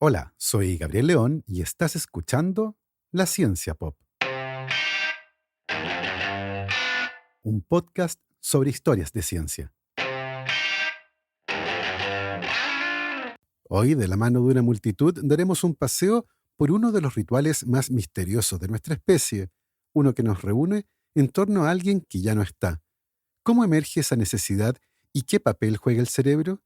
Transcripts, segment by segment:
Hola, soy Gabriel León y estás escuchando La Ciencia Pop, un podcast sobre historias de ciencia. Hoy, de la mano de una multitud, daremos un paseo por uno de los rituales más misteriosos de nuestra especie, uno que nos reúne en torno a alguien que ya no está. ¿Cómo emerge esa necesidad y qué papel juega el cerebro?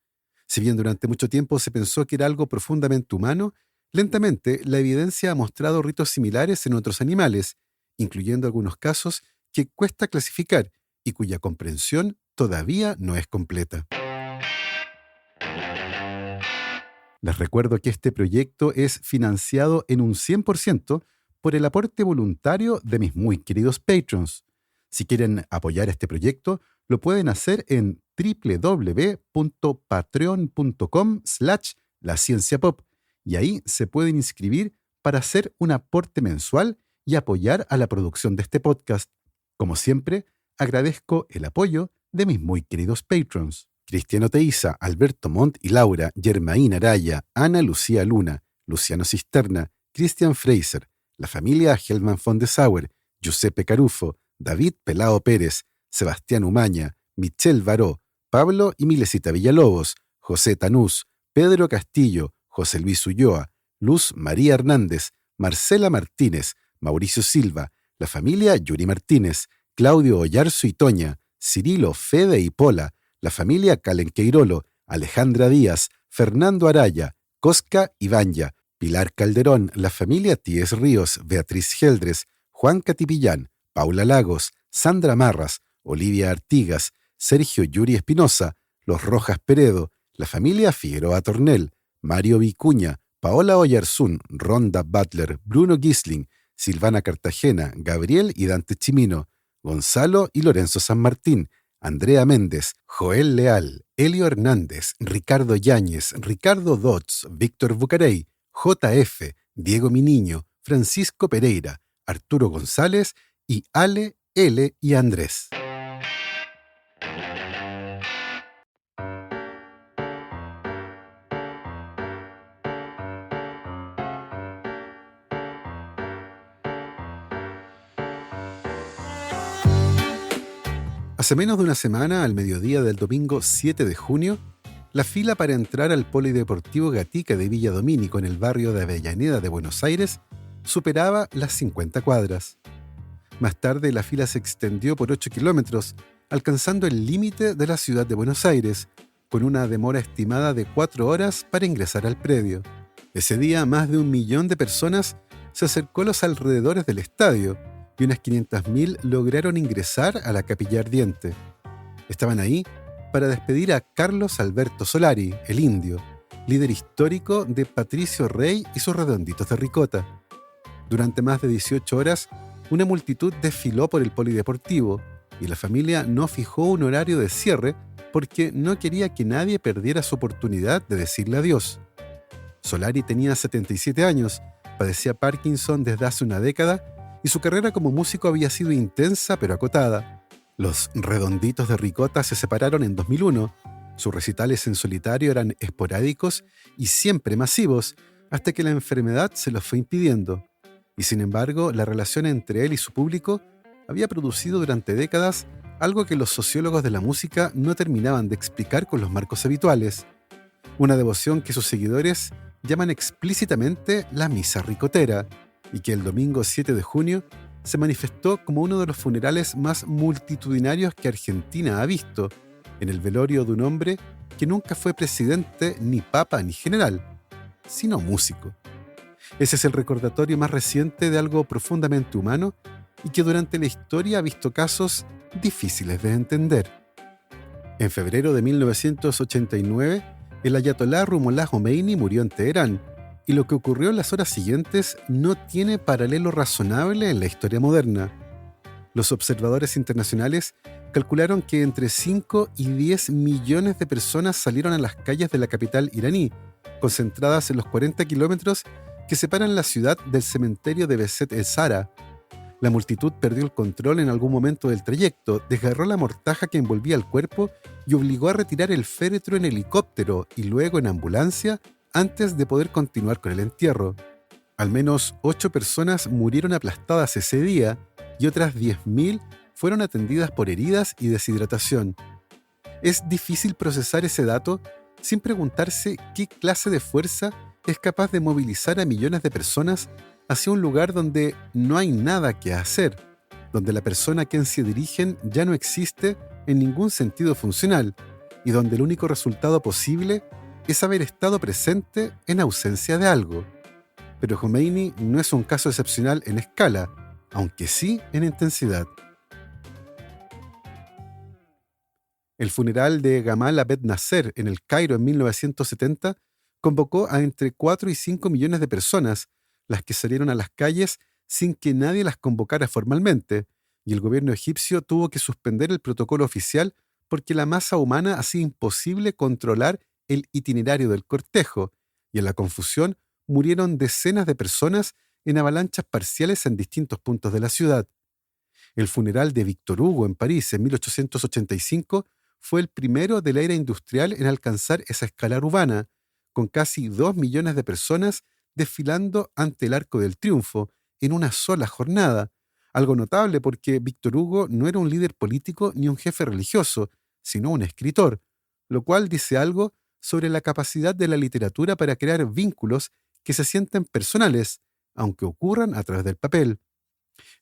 Si bien durante mucho tiempo se pensó que era algo profundamente humano, lentamente la evidencia ha mostrado ritos similares en otros animales, incluyendo algunos casos que cuesta clasificar y cuya comprensión todavía no es completa. Les recuerdo que este proyecto es financiado en un 100% por el aporte voluntario de mis muy queridos patrons. Si quieren apoyar este proyecto, lo pueden hacer en www.patreon.com/lascienciapop y ahí se pueden inscribir para hacer un aporte mensual y apoyar a la producción de este podcast. Como siempre, agradezco el apoyo de mis muy queridos patrons: Cristiano Teiza, Alberto Montt y Laura, Germaín Araya, Ana Lucía Luna, Luciano Cisterna, Christian Fraser, la familia Hellman von de Sauer, Giuseppe Carufo, David Pelao Pérez, Sebastián Umaña, Michelle Baró, Pablo y Milesita Villalobos, José Tanús, Pedro Castillo, José Luis Ulloa, Luz María Hernández, Marcela Martínez, Mauricio Silva, la familia Yuri Martínez, Claudio Oyarzo y Toña, Cirilo, Fede y Pola, la familia Calenqueirolo, Alejandra Díaz, Fernando Araya, Cosca y Banya, Pilar Calderón, la familia Tíez Ríos, Beatriz Geldres, Juan Catipillán, Paula Lagos, Sandra Marras, Olivia Artigas, Sergio Yuri Espinosa, los Rojas Peredo, la familia Figueroa Tornel, Mario Vicuña, Paola Oyarzún, Ronda Butler, Bruno Gisling, Silvana Cartagena, Gabriel y Dante Chimino, Gonzalo y Lorenzo San Martín, Andrea Méndez, Joel Leal, Elio Hernández, Ricardo Yáñez, Ricardo Dodds, Víctor Bucarey, JF, Diego Miniño, Francisco Pereira, Arturo González y Ale, L y Andrés. Hace menos de una semana, al mediodía del domingo 7 de junio, la fila para entrar al Polideportivo Gatica de Villa Domínico en el barrio de Avellaneda de Buenos Aires superaba las 50 cuadras. Más tarde, la fila se extendió por 8 kilómetros, alcanzando el límite de la ciudad de Buenos Aires, con una demora estimada de 4 horas para ingresar al predio. Ese día, más de 1 millón de personas se acercó a los alrededores del estadio, y unas 500.000 lograron ingresar a la Capilla Ardiente. Estaban ahí para despedir a Carlos Alberto Solari, el indio, líder histórico de Patricio Rey y sus redonditos de ricota. Durante más de 18 horas, una multitud desfiló por el polideportivo y la familia no fijó un horario de cierre porque no quería que nadie perdiera su oportunidad de decirle adiós. Solari tenía 77 años, padecía Parkinson desde hace una década y su carrera como músico había sido intensa pero acotada. Los redonditos de ricota se separaron en 2001. Sus recitales en solitario eran esporádicos y siempre masivos, hasta que la enfermedad se los fue impidiendo. Y sin embargo, la relación entre él y su público había producido durante décadas algo que los sociólogos de la música no terminaban de explicar con los marcos habituales. Una devoción que sus seguidores llaman explícitamente la misa ricotera, y que el domingo 7 de junio se manifestó como uno de los funerales más multitudinarios que Argentina ha visto, en el velorio de un hombre que nunca fue presidente, ni papa, ni general, sino músico. Ese es el recordatorio más reciente de algo profundamente humano y que durante la historia ha visto casos difíciles de entender. En febrero de 1989, el ayatolá Ruhollah Khomeini murió en Teherán, y lo que ocurrió en las horas siguientes no tiene paralelo razonable en la historia moderna. Los observadores internacionales calcularon que entre 5 y 10 millones de personas salieron a las calles de la capital iraní, concentradas en los 40 kilómetros que separan la ciudad del cementerio de Beset el Zahra. La multitud perdió el control en algún momento del trayecto, desgarró la mortaja que envolvía el cuerpo y obligó a retirar el féretro en helicóptero y luego en ambulancia antes de poder continuar con el entierro. Al menos 8 personas murieron aplastadas ese día y otras 10.000 fueron atendidas por heridas y deshidratación. Es difícil procesar ese dato sin preguntarse qué clase de fuerza es capaz de movilizar a millones de personas hacia un lugar donde no hay nada que hacer, donde la persona a quien se dirigen ya no existe en ningún sentido funcional y donde el único resultado posible es haber estado presente en ausencia de algo. Pero Khomeini no es un caso excepcional en escala, aunque sí en intensidad. El funeral de Gamal Abed Nasser en El Cairo en 1970 convocó a entre 4 y 5 millones de personas, las que salieron a las calles sin que nadie las convocara formalmente, y el gobierno egipcio tuvo que suspender el protocolo oficial porque la masa humana hacía imposible controlar el itinerario del cortejo, y en la confusión murieron decenas de personas en avalanchas parciales en distintos puntos de la ciudad. El funeral de Víctor Hugo en París en 1885 fue el primero de la era industrial en alcanzar esa escala urbana, con casi 2 millones de personas desfilando ante el Arco del Triunfo en una sola jornada. Algo notable porque Víctor Hugo no era un líder político ni un jefe religioso, sino un escritor, lo cual dice algo sobre la capacidad de la literatura para crear vínculos que se sienten personales, aunque ocurran a través del papel.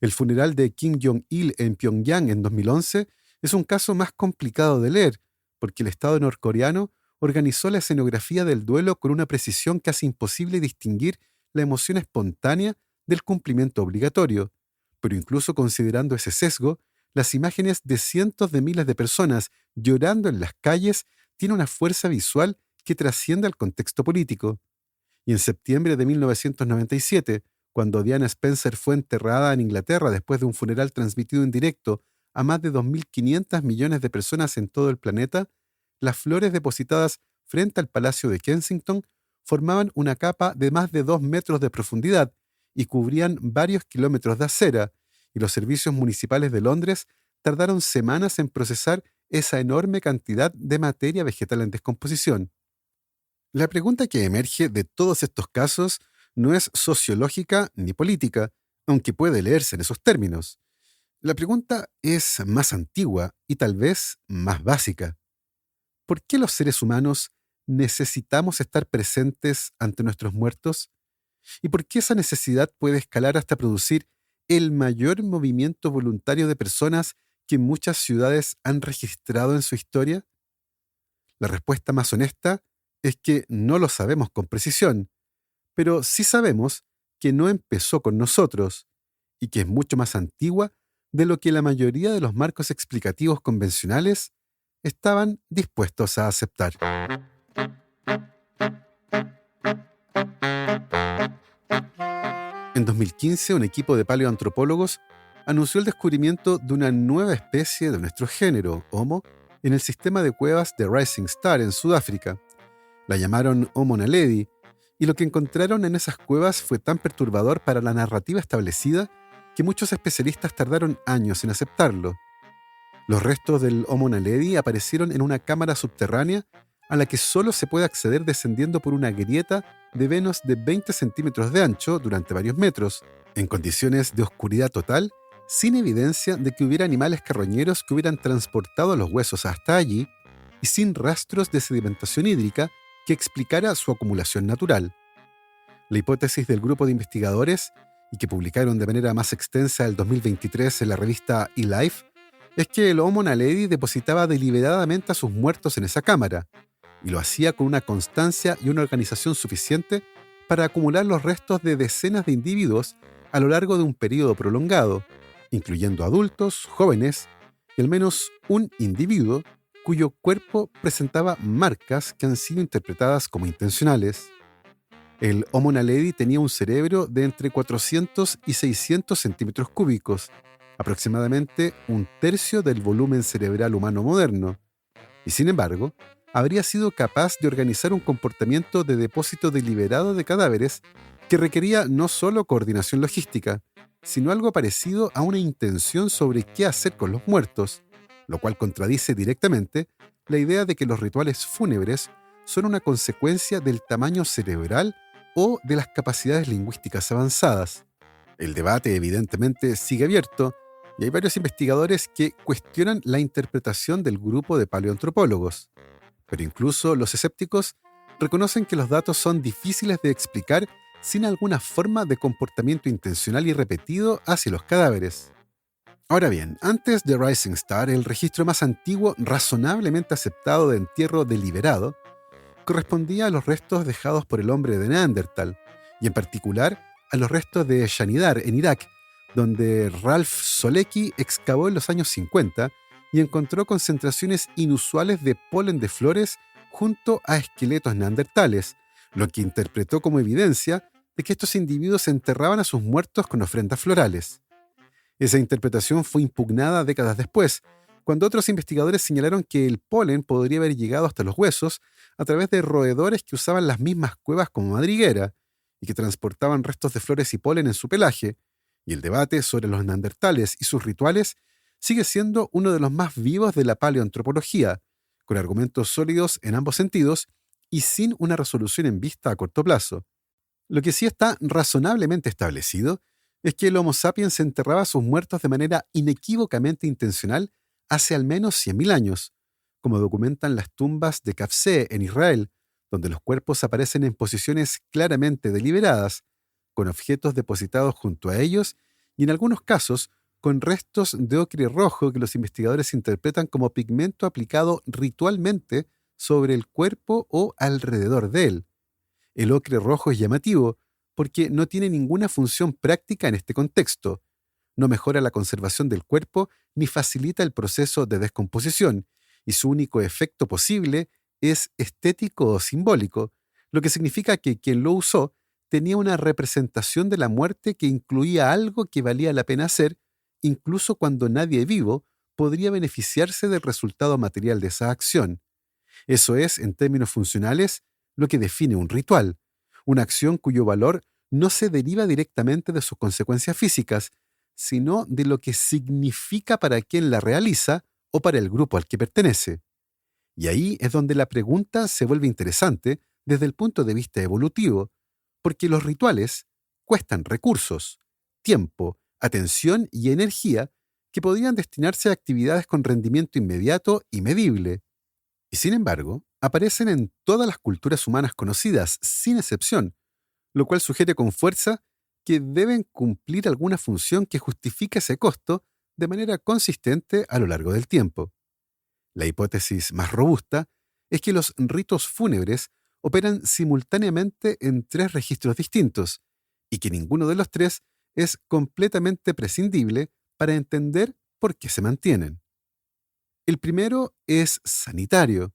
El funeral de Kim Jong-il en Pyongyang en 2011 es un caso más complicado de leer, porque el Estado norcoreano organizó la escenografía del duelo con una precisión casi imposible distinguir la emoción espontánea del cumplimiento obligatorio. Pero incluso considerando ese sesgo, las imágenes de cientos de miles de personas llorando en las calles tienen una fuerza visual que trasciende al contexto político. Y en septiembre de 1997, cuando Diana Spencer fue enterrada en Inglaterra después de un funeral transmitido en directo a más de 2.500 millones de personas en todo el planeta, las flores depositadas frente al Palacio de Kensington formaban una capa de más de 2 metros de profundidad y cubrían varios kilómetros de acera, y los servicios municipales de Londres tardaron semanas en procesar esa enorme cantidad de materia vegetal en descomposición. La pregunta que emerge de todos estos casos no es sociológica ni política, aunque puede leerse en esos términos. La pregunta es más antigua y tal vez más básica. ¿Por qué los seres humanos necesitamos estar presentes ante nuestros muertos? ¿Y por qué esa necesidad puede escalar hasta producir el mayor movimiento voluntario de personas que muchas ciudades han registrado en su historia? La respuesta más honesta es que no lo sabemos con precisión, pero sí sabemos que no empezó con nosotros y que es mucho más antigua de lo que la mayoría de los marcos explicativos convencionales estaban dispuestos a aceptar. En 2015, un equipo de paleoantropólogos anunció el descubrimiento de una nueva especie de nuestro género, Homo, en el sistema de cuevas de Rising Star en Sudáfrica. La llamaron Homo naledi, y lo que encontraron en esas cuevas fue tan perturbador para la narrativa establecida que muchos especialistas tardaron años en aceptarlo. Los restos del Homo naledi aparecieron en una cámara subterránea a la que solo se puede acceder descendiendo por una grieta de menos de 20 centímetros de ancho durante varios metros, en condiciones de oscuridad total, sin evidencia de que hubiera animales carroñeros que hubieran transportado los huesos hasta allí y sin rastros de sedimentación hídrica que explicara su acumulación natural. La hipótesis del grupo de investigadores, y que publicaron de manera más extensa el 2023 en la revista eLife, es que el Homo naledi depositaba deliberadamente a sus muertos en esa cámara, y lo hacía con una constancia y una organización suficiente para acumular los restos de decenas de individuos a lo largo de un periodo prolongado, incluyendo adultos, jóvenes y al menos un individuo cuyo cuerpo presentaba marcas que han sido interpretadas como intencionales. El Homo naledi tenía un cerebro de entre 400 y 600 centímetros cúbicos, aproximadamente un tercio del volumen cerebral humano moderno, y sin embargo, habría sido capaz de organizar un comportamiento de depósito deliberado de cadáveres que requería no solo coordinación logística, sino algo parecido a una intención sobre qué hacer con los muertos, lo cual contradice directamente la idea de que los rituales fúnebres son una consecuencia del tamaño cerebral o de las capacidades lingüísticas avanzadas. El debate evidentemente sigue abierto y hay varios investigadores que cuestionan la interpretación del grupo de paleoantropólogos. Pero incluso los escépticos reconocen que los datos son difíciles de explicar sin alguna forma de comportamiento intencional y repetido hacia los cadáveres. Ahora bien, antes de Rising Star, el registro más antiguo razonablemente aceptado de entierro deliberado correspondía a los restos dejados por el hombre de Neandertal, y en particular a los restos de Shanidar en Irak, donde Ralph Solecki excavó en los años 50 y encontró concentraciones inusuales de polen de flores junto a esqueletos neandertales, lo que interpretó como evidencia de que estos individuos enterraban a sus muertos con ofrendas florales. Esa interpretación fue impugnada décadas después, cuando otros investigadores señalaron que el polen podría haber llegado hasta los huesos a través de roedores que usaban las mismas cuevas como madriguera y que transportaban restos de flores y polen en su pelaje, y el debate sobre los neandertales y sus rituales sigue siendo uno de los más vivos de la paleoantropología, con argumentos sólidos en ambos sentidos y sin una resolución en vista a corto plazo. Lo que sí está razonablemente establecido es que el Homo sapiens enterraba a sus muertos de manera inequívocamente intencional hace al menos 100.000 años, como documentan las tumbas de Kafse en Israel, donde los cuerpos aparecen en posiciones claramente deliberadas, con objetos depositados junto a ellos y en algunos casos con restos de ocre rojo que los investigadores interpretan como pigmento aplicado ritualmente sobre el cuerpo o alrededor de él. El ocre rojo es llamativo porque no tiene ninguna función práctica en este contexto. No mejora la conservación del cuerpo ni facilita el proceso de descomposición, y su único efecto posible es estético o simbólico, lo que significa que quien lo usó tenía una representación de la muerte que incluía algo que valía la pena hacer, incluso cuando nadie vivo podría beneficiarse del resultado material de esa acción. Eso es, en términos funcionales, lo que define un ritual, una acción cuyo valor no se deriva directamente de sus consecuencias físicas, sino de lo que significa para quien la realiza o para el grupo al que pertenece. Y ahí es donde la pregunta se vuelve interesante desde el punto de vista evolutivo, porque los rituales cuestan recursos, tiempo, atención y energía que podrían destinarse a actividades con rendimiento inmediato y medible. Y sin embargo, aparecen en todas las culturas humanas conocidas, sin excepción, lo cual sugiere con fuerza que deben cumplir alguna función que justifique ese costo de manera consistente a lo largo del tiempo. La hipótesis más robusta es que los ritos fúnebres operan simultáneamente en tres registros distintos y que ninguno de los tres es completamente prescindible para entender por qué se mantienen. El primero es sanitario.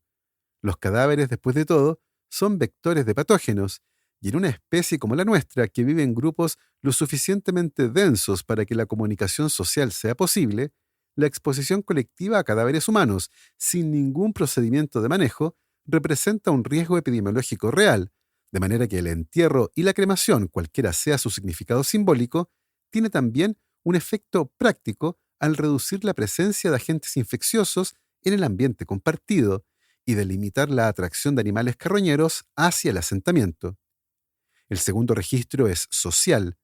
Los cadáveres, después de todo, son vectores de patógenos, y en una especie como la nuestra, que vive en grupos lo suficientemente densos para que la comunicación social sea posible, la exposición colectiva a cadáveres humanos, sin ningún procedimiento de manejo, representa un riesgo epidemiológico real, de manera que el entierro y la cremación, cualquiera sea su significado simbólico, tiene también un efecto práctico al reducir la presencia de agentes infecciosos en el ambiente compartido y de limitar la atracción de animales carroñeros hacia el asentamiento. El segundo registro es social.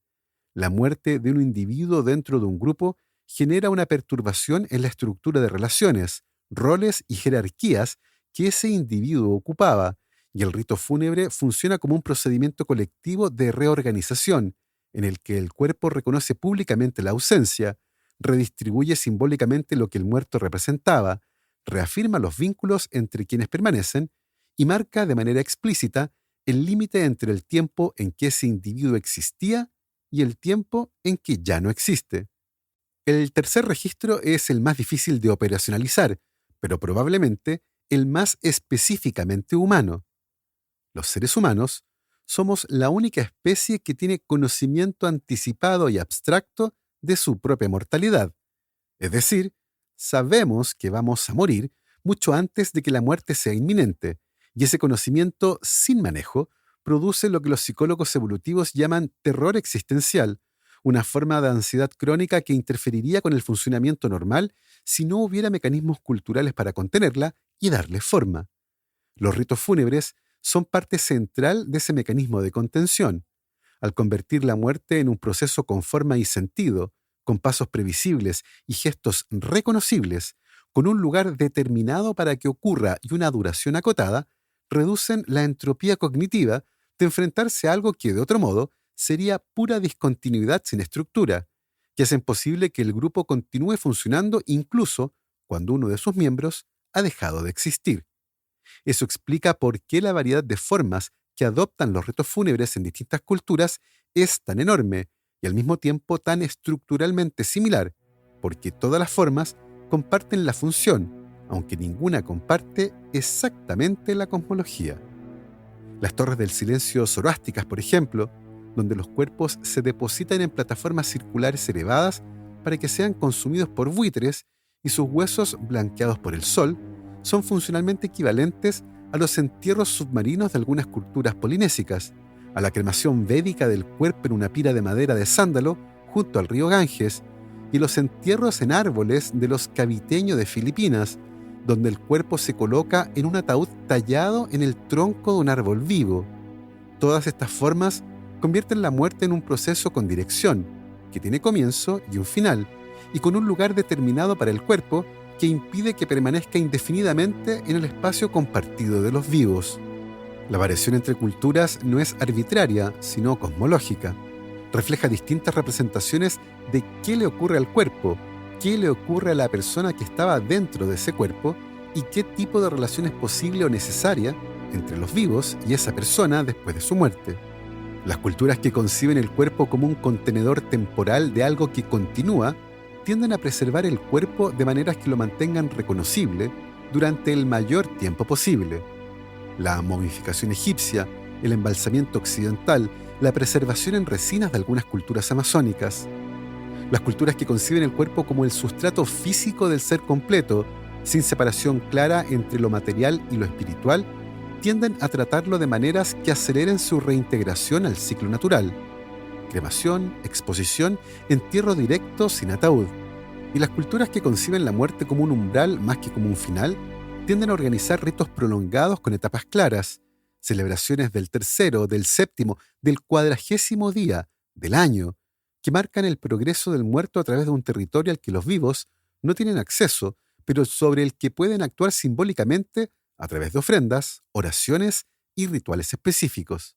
La muerte de un individuo dentro de un grupo genera una perturbación en la estructura de relaciones, roles y jerarquías que ese individuo ocupaba, y el rito fúnebre funciona como un procedimiento colectivo de reorganización, en el que el cuerpo reconoce públicamente la ausencia, redistribuye simbólicamente lo que el muerto representaba, reafirma los vínculos entre quienes permanecen y marca de manera explícita el límite entre el tiempo en que ese individuo existía y el tiempo en que ya no existe. El tercer registro es el más difícil de operacionalizar, pero probablemente el más específicamente humano. Los seres humanos somos la única especie que tiene conocimiento anticipado y abstracto de su propia mortalidad. Es decir, sabemos que vamos a morir mucho antes de que la muerte sea inminente, y ese conocimiento sin manejo produce lo que los psicólogos evolutivos llaman terror existencial, una forma de ansiedad crónica que interferiría con el funcionamiento normal si no hubiera mecanismos culturales para contenerla y darle forma. Los ritos fúnebres son parte central de ese mecanismo de contención, al convertir la muerte en un proceso con forma y sentido, con pasos previsibles y gestos reconocibles, con un lugar determinado para que ocurra y una duración acotada, reducen la entropía cognitiva de enfrentarse a algo que, de otro modo, sería pura discontinuidad sin estructura, que hacen posible que el grupo continúe funcionando incluso cuando uno de sus miembros ha dejado de existir. Eso explica por qué la variedad de formas que adoptan los ritos fúnebres en distintas culturas es tan enorme y al mismo tiempo tan estructuralmente similar, porque todas las formas comparten la función, aunque ninguna comparte exactamente la cosmología. Las torres del silencio zoroástricas, por ejemplo, donde los cuerpos se depositan en plataformas circulares elevadas para que sean consumidos por buitres y sus huesos blanqueados por el sol, son funcionalmente equivalentes a los entierros submarinos de algunas culturas polinésicas, a la cremación védica del cuerpo en una pira de madera de sándalo junto al río Ganges, y los entierros en árboles de los caviteños de Filipinas, donde el cuerpo se coloca en un ataúd tallado en el tronco de un árbol vivo. Todas estas formas convierten la muerte en un proceso con dirección, que tiene comienzo y un final, y con un lugar determinado para el cuerpo que impide que permanezca indefinidamente en el espacio compartido de los vivos. La variación entre culturas no es arbitraria, sino cosmológica. Refleja distintas representaciones de qué le ocurre al cuerpo, qué le ocurre a la persona que estaba dentro de ese cuerpo y qué tipo de relación es posible o necesaria entre los vivos y esa persona después de su muerte. Las culturas que conciben el cuerpo como un contenedor temporal de algo que continúa tienden a preservar el cuerpo de maneras que lo mantengan reconocible durante el mayor tiempo posible. La momificación egipcia, el embalsamiento occidental, la preservación en resinas de algunas culturas amazónicas. Las culturas que conciben el cuerpo como el sustrato físico del ser completo, sin separación clara entre lo material y lo espiritual, tienden a tratarlo de maneras que aceleren su reintegración al ciclo natural. Cremación, exposición, entierro directo sin ataúd. Y las culturas que conciben la muerte como un umbral más que como un final, tienden a organizar ritos prolongados con etapas claras, celebraciones del tercero, del séptimo, del 40º día del año, que marcan el progreso del muerto a través de un territorio al que los vivos no tienen acceso, pero sobre el que pueden actuar simbólicamente a través de ofrendas, oraciones y rituales específicos.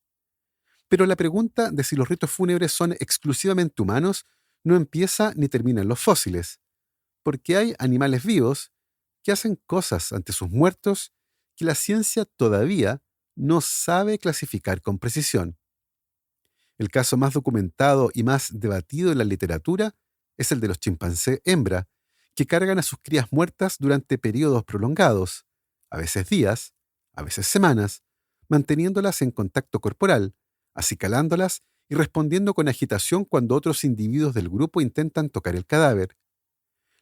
Pero la pregunta de si los ritos fúnebres son exclusivamente humanos no empieza ni termina en los fósiles, porque hay animales vivos que hacen cosas ante sus muertos que la ciencia todavía no sabe clasificar con precisión. El caso más documentado y más debatido en la literatura es el de los chimpancés hembra, que cargan a sus crías muertas durante periodos prolongados, a veces días, a veces semanas, manteniéndolas en contacto corporal, acicalándolas y respondiendo con agitación cuando otros individuos del grupo intentan tocar el cadáver.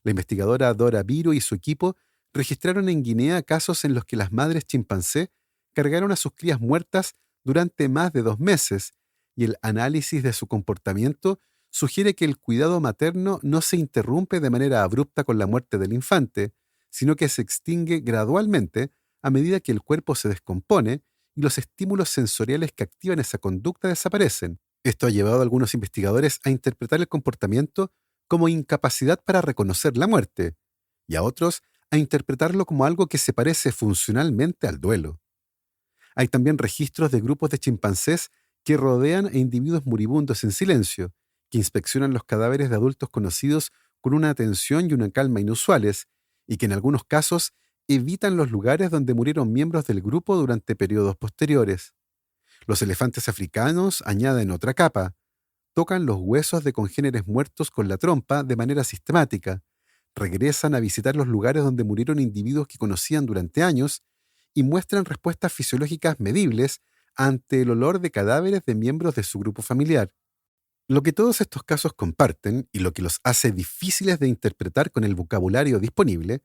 La investigadora Dora Biro y su equipo registraron en Guinea casos en los que las madres chimpancé cargaron a sus crías muertas durante más de 2 meses, y el análisis de su comportamiento sugiere que el cuidado materno no se interrumpe de manera abrupta con la muerte del infante, sino que se extingue gradualmente a medida que el cuerpo se descompone y los estímulos sensoriales que activan esa conducta desaparecen. Esto ha llevado a algunos investigadores a interpretar el comportamiento como incapacidad para reconocer la muerte, y a otros a interpretarlo como algo que se parece funcionalmente al duelo. Hay también registros de grupos de chimpancés que rodean a individuos moribundos en silencio, que inspeccionan los cadáveres de adultos conocidos con una atención y una calma inusuales, y que en algunos casos evitan los lugares donde murieron miembros del grupo durante periodos posteriores. Los elefantes africanos añaden otra capa. Tocan los huesos de congéneres muertos con la trompa de manera sistemática, regresan a visitar los lugares donde murieron individuos que conocían durante años y muestran respuestas fisiológicas medibles ante el olor de cadáveres de miembros de su grupo familiar. Lo que todos estos casos comparten, y lo que los hace difíciles de interpretar con el vocabulario disponible,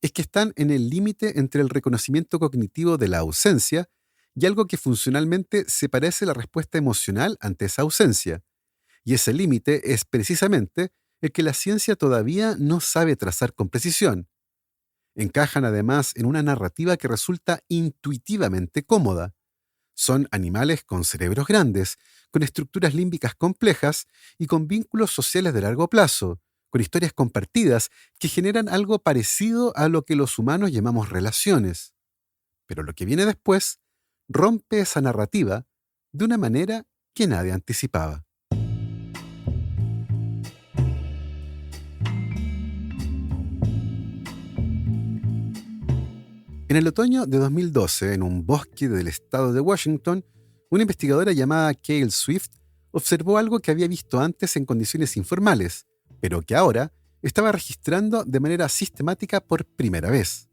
es que están en el límite entre el reconocimiento cognitivo de la ausencia y algo que funcionalmente se parece a la respuesta emocional ante esa ausencia. Y ese límite es precisamente el que la ciencia todavía no sabe trazar con precisión. Encajan además en una narrativa que resulta intuitivamente cómoda. Son animales con cerebros grandes, con estructuras límbicas complejas y con vínculos sociales de largo plazo, con historias compartidas que generan algo parecido a lo que los humanos llamamos relaciones. Pero lo que viene después rompe esa narrativa de una manera que nadie anticipaba. En el otoño de 2012, en un bosque del estado de Washington, una investigadora llamada Cale Swift observó algo que había visto antes en condiciones informales, pero que ahora estaba registrando de manera sistemática por primera vez.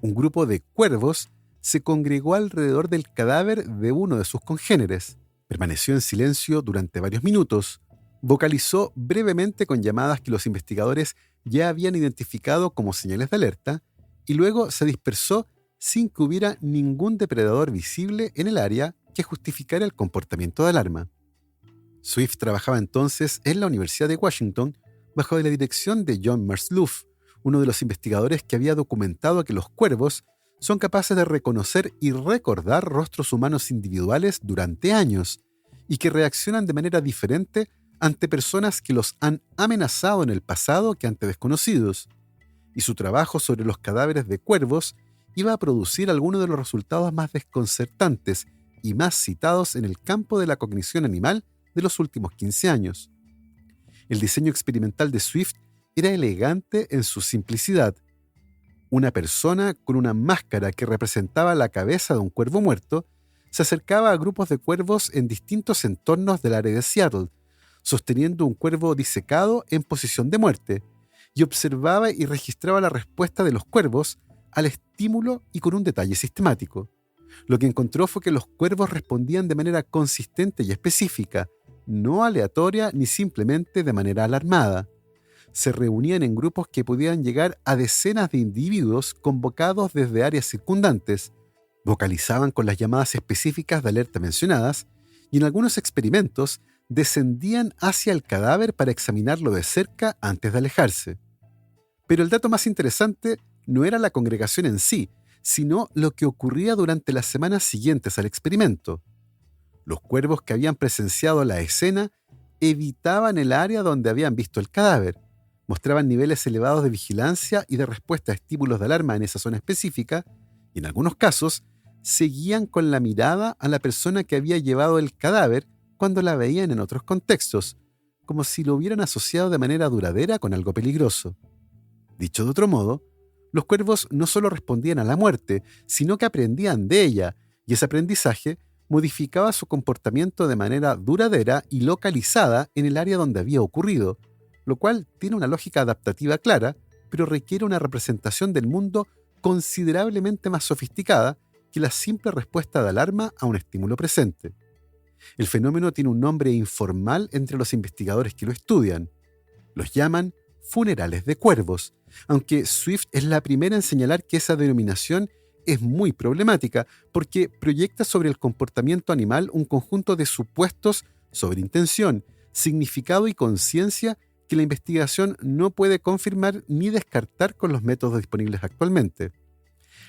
Un grupo de cuervos se congregó alrededor del cadáver de uno de sus congéneres. Permaneció en silencio durante varios minutos, vocalizó brevemente con llamadas que los investigadores ya habían identificado como señales de alerta, y luego se dispersó sin que hubiera ningún depredador visible en el área que justificara el comportamiento de alarma. Swift trabajaba entonces en la Universidad de Washington bajo la dirección de John Mersluff, uno de los investigadores que había documentado que los cuervos son capaces de reconocer y recordar rostros humanos individuales durante años y que reaccionan de manera diferente ante personas que los han amenazado en el pasado que ante desconocidos. Y su trabajo sobre los cadáveres de cuervos iba a producir algunos de los resultados más desconcertantes y más citados en el campo de la cognición animal de los últimos 15 años. El diseño experimental de Swift era elegante en su simplicidad. Una persona con una máscara que representaba la cabeza de un cuervo muerto se acercaba a grupos de cuervos en distintos entornos del área de Seattle, sosteniendo un cuervo disecado en posición de muerte, y observaba y registraba la respuesta de los cuervos al estímulo y con un detalle sistemático. Lo que encontró fue que los cuervos respondían de manera consistente y específica, no aleatoria ni simplemente de manera alarmada. Se reunían en grupos que podían llegar a decenas de individuos convocados desde áreas circundantes, vocalizaban con las llamadas específicas de alerta mencionadas y en algunos experimentos descendían hacia el cadáver para examinarlo de cerca antes de alejarse. Pero el dato más interesante no era la congregación en sí, sino lo que ocurría durante las semanas siguientes al experimento. Los cuervos que habían presenciado la escena evitaban el área donde habían visto el cadáver, mostraban niveles elevados de vigilancia y de respuesta a estímulos de alarma en esa zona específica, y en algunos casos seguían con la mirada a la persona que había llevado el cadáver cuando la veían en otros contextos, como si lo hubieran asociado de manera duradera con algo peligroso. Dicho de otro modo, los cuervos no solo respondían a la muerte, sino que aprendían de ella, y ese aprendizaje modificaba su comportamiento de manera duradera y localizada en el área donde había ocurrido, lo cual tiene una lógica adaptativa clara, pero requiere una representación del mundo considerablemente más sofisticada que la simple respuesta de alarma a un estímulo presente. El fenómeno tiene un nombre informal entre los investigadores que lo estudian. Los llaman funerales de cuervos, aunque Swift es la primera en señalar que esa denominación es muy problemática porque proyecta sobre el comportamiento animal un conjunto de supuestos sobre intención, significado y conciencia que la investigación no puede confirmar ni descartar con los métodos disponibles actualmente.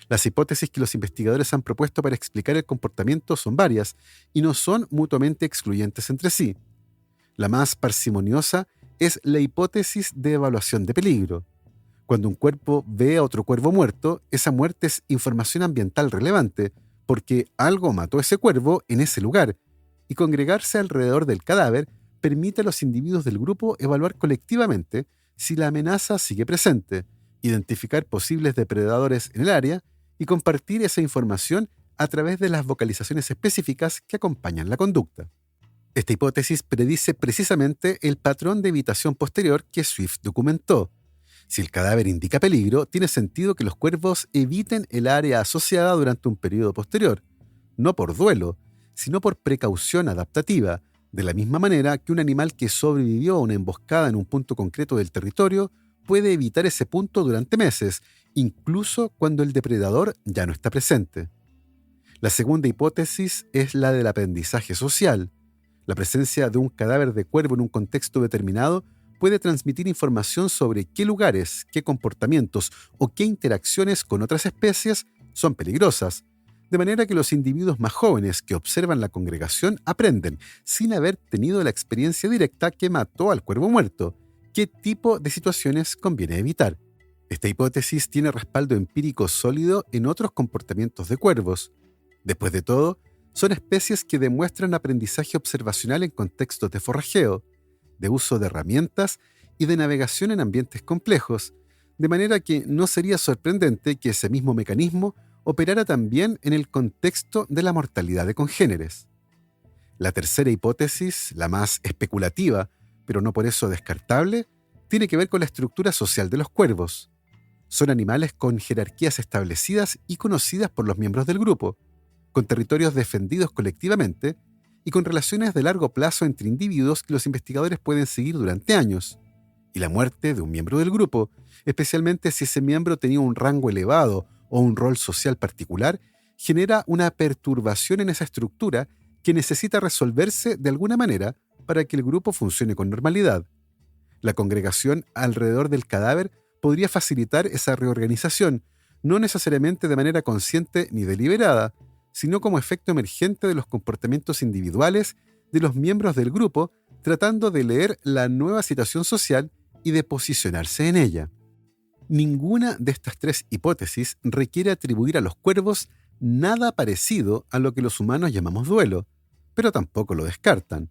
Las hipótesis que los investigadores han propuesto para explicar el comportamiento son varias y no son mutuamente excluyentes entre sí. La más parsimoniosa es la hipótesis de evaluación de peligro. Cuando un cuervo ve a otro cuervo muerto, esa muerte es información ambiental relevante, porque algo mató a ese cuervo en ese lugar, y congregarse alrededor del cadáver permite a los individuos del grupo evaluar colectivamente si la amenaza sigue presente, identificar posibles depredadores en el área y compartir esa información a través de las vocalizaciones específicas que acompañan la conducta. Esta hipótesis predice precisamente el patrón de evitación posterior que Swift documentó. Si el cadáver indica peligro, tiene sentido que los cuervos eviten el área asociada durante un periodo posterior, no por duelo, sino por precaución adaptativa, de la misma manera que un animal que sobrevivió a una emboscada en un punto concreto del territorio puede evitar ese punto durante meses, incluso cuando el depredador ya no está presente. La segunda hipótesis es la del aprendizaje social. La presencia de un cadáver de cuervo en un contexto determinado puede transmitir información sobre qué lugares, qué comportamientos o qué interacciones con otras especies son peligrosas, de manera que los individuos más jóvenes que observan la congregación aprenden, sin haber tenido la experiencia directa que mató al cuervo muerto, qué tipo de situaciones conviene evitar. Esta hipótesis tiene respaldo empírico sólido en otros comportamientos de cuervos. Después de todo, son especies que demuestran aprendizaje observacional en contextos de forrajeo, de uso de herramientas y de navegación en ambientes complejos, de manera que no sería sorprendente que ese mismo mecanismo operara también en el contexto de la mortalidad de congéneres. La tercera hipótesis, la más especulativa, pero no por eso descartable, tiene que ver con la estructura social de los cuervos. Son animales con jerarquías establecidas y conocidas por los miembros del grupo, con territorios defendidos colectivamente y con relaciones de largo plazo entre individuos que los investigadores pueden seguir durante años. Y la muerte de un miembro del grupo, especialmente si ese miembro tenía un rango elevado o un rol social particular, genera una perturbación en esa estructura que necesita resolverse de alguna manera para que el grupo funcione con normalidad. La congregación alrededor del cadáver podría facilitar esa reorganización, no necesariamente de manera consciente ni deliberada, sino como efecto emergente de los comportamientos individuales de los miembros del grupo, tratando de leer la nueva situación social y de posicionarse en ella. Ninguna de estas tres hipótesis requiere atribuir a los cuervos nada parecido a lo que los humanos llamamos duelo, pero tampoco lo descartan.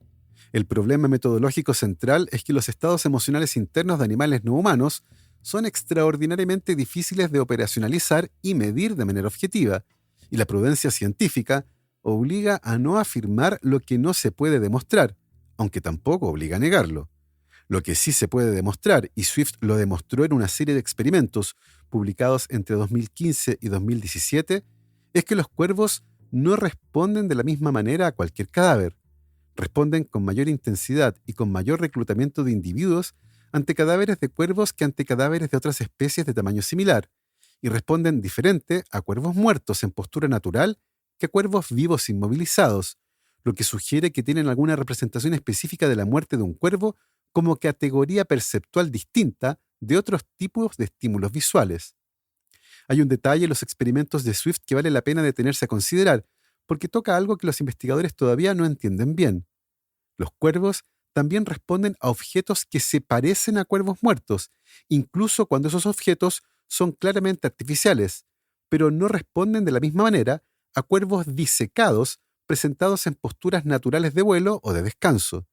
El problema metodológico central es que los estados emocionales internos de animales no humanos son extraordinariamente difíciles de operacionalizar y medir de manera objetiva, y la prudencia científica obliga a no afirmar lo que no se puede demostrar, aunque tampoco obliga a negarlo. Lo que sí se puede demostrar, y Swift lo demostró en una serie de experimentos publicados entre 2015 y 2017, es que los cuervos no responden de la misma manera a cualquier cadáver. Responden con mayor intensidad y con mayor reclutamiento de individuos ante cadáveres de cuervos que ante cadáveres de otras especies de tamaño similar, y responden diferente a cuervos muertos en postura natural que a cuervos vivos inmovilizados, lo que sugiere que tienen alguna representación específica de la muerte de un cuervo como categoría perceptual distinta de otros tipos de estímulos visuales. Hay un detalle en los experimentos de Swift que vale la pena detenerse a considerar, porque toca algo que los investigadores todavía no entienden bien. Los cuervos también responden a objetos que se parecen a cuervos muertos, incluso cuando esos objetos son claramente artificiales, pero no responden de la misma manera a cuervos disecados presentados en posturas naturales de vuelo o de descanso.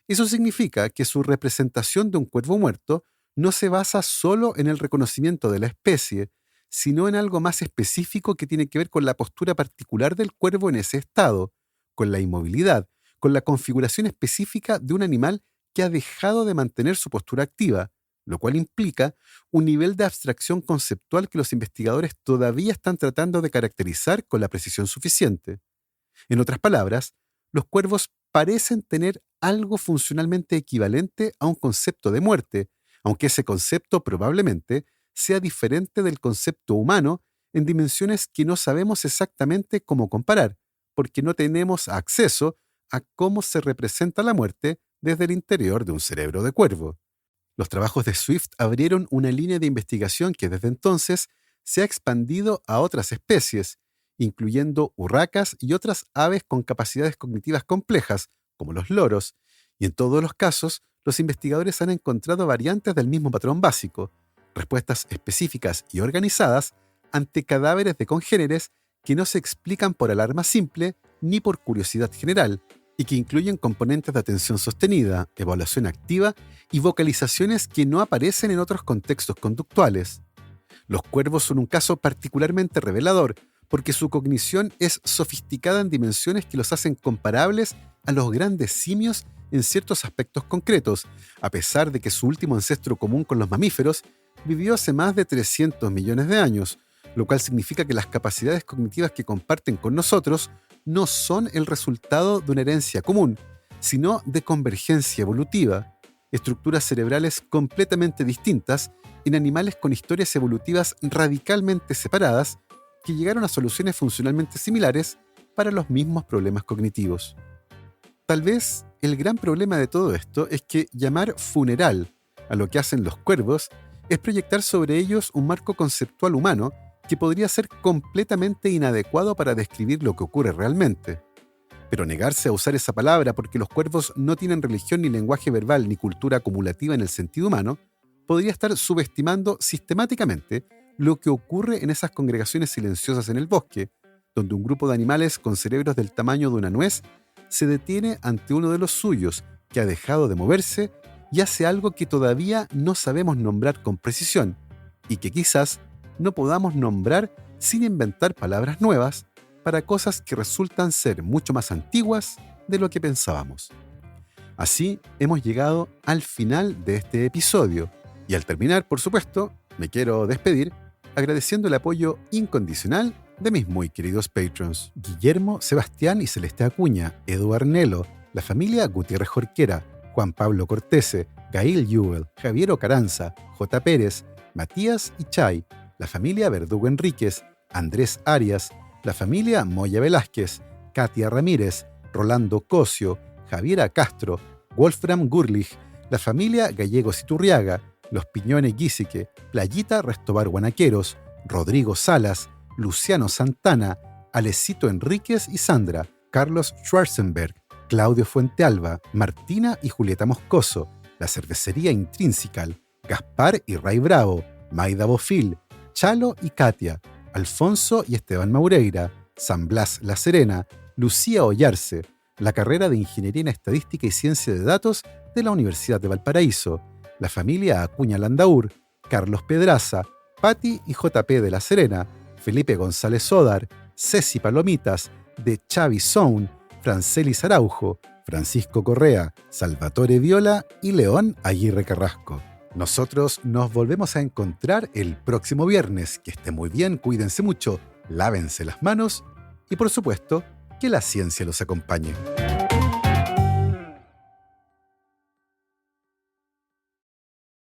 Eso significa que su representación de un cuervo muerto no se basa solo en el reconocimiento de la especie, sino en algo más específico que tiene que ver con la postura particular del cuervo en ese estado, con la inmovilidad, con la configuración específica de un animal que ha dejado de mantener su postura activa, lo cual implica un nivel de abstracción conceptual que los investigadores todavía están tratando de caracterizar con la precisión suficiente. En otras palabras, los cuervos parecen tener algo funcionalmente equivalente a un concepto de muerte, aunque ese concepto probablemente sea diferente del concepto humano en dimensiones que no sabemos exactamente cómo comparar, porque no tenemos acceso a cómo se representa la muerte desde el interior de un cerebro de cuervo. Los trabajos de Swift abrieron una línea de investigación que desde entonces se ha expandido a otras especies, incluyendo urracas y otras aves con capacidades cognitivas complejas, como los loros, y en todos los casos, los investigadores han encontrado variantes del mismo patrón básico, respuestas específicas y organizadas ante cadáveres de congéneres que no se explican por alarma simple ni por curiosidad general, y que incluyen componentes de atención sostenida, evaluación activa y vocalizaciones que no aparecen en otros contextos conductuales. Los cuervos son un caso particularmente revelador, porque su cognición es sofisticada en dimensiones que los hacen comparables a los grandes simios en ciertos aspectos concretos, a pesar de que su último ancestro común con los mamíferos vivió hace más de 300 millones de años, lo cual significa que las capacidades cognitivas que comparten con nosotros no son el resultado de una herencia común, sino de convergencia evolutiva, estructuras cerebrales completamente distintas en animales con historias evolutivas radicalmente separadas que llegaron a soluciones funcionalmente similares para los mismos problemas cognitivos. Tal vez el gran problema de todo esto es que llamar funeral a lo que hacen los cuervos es proyectar sobre ellos un marco conceptual humano que podría ser completamente inadecuado para describir lo que ocurre realmente. Pero negarse a usar esa palabra porque los cuervos no tienen religión ni lenguaje verbal ni cultura acumulativa en el sentido humano, podría estar subestimando sistemáticamente lo que ocurre en esas congregaciones silenciosas en el bosque, donde un grupo de animales con cerebros del tamaño de una nuez se detiene ante uno de los suyos que ha dejado de moverse y hace algo que todavía no sabemos nombrar con precisión y que quizás no podamos nombrar sin inventar palabras nuevas para cosas que resultan ser mucho más antiguas de lo que pensábamos. Así hemos llegado al final de este episodio y al terminar, por supuesto, me quiero despedir agradeciendo el apoyo incondicional de mis muy queridos patrons: Guillermo, Sebastián y Celeste Acuña, Edu Arnelo, la familia Gutiérrez Jorquera, Juan Pablo Cortese, Gail Jewell, Javier Ocaranza, J. Pérez, Matías y Chay, la familia Verdugo Enríquez, Andrés Arias, la familia Moya Velázquez, Katia Ramírez, Rolando Cosio, Javiera Castro, Wolfram Gurlich, la familia Gallegos Iturriaga, los Piñones Guisique, Playita Restobar Guanaqueros, Rodrigo Salas, Luciano Santana, Alecito Enríquez y Sandra, Carlos Schwarzenberg, Claudio Fuentealba, Martina y Julieta Moscoso, la Cervecería Intrinsical, Gaspar y Ray Bravo, Maida Bofil, Chalo y Katia, Alfonso y Esteban Maureira, San Blas La Serena, Lucía Ollarse, la carrera de Ingeniería en Estadística y Ciencia de Datos de la Universidad de Valparaíso, la familia Acuña Landaur, Carlos Pedraza, Patti y JP de La Serena, Felipe González Odar, Ceci Palomitas, de Xavi Sound, Francelis Araujo, Francisco Correa, Salvatore Viola y León Aguirre Carrasco. Nosotros nos volvemos a encontrar el próximo viernes. Que esté muy bien, cuídense mucho, lávense las manos y por supuesto, que la ciencia los acompañe.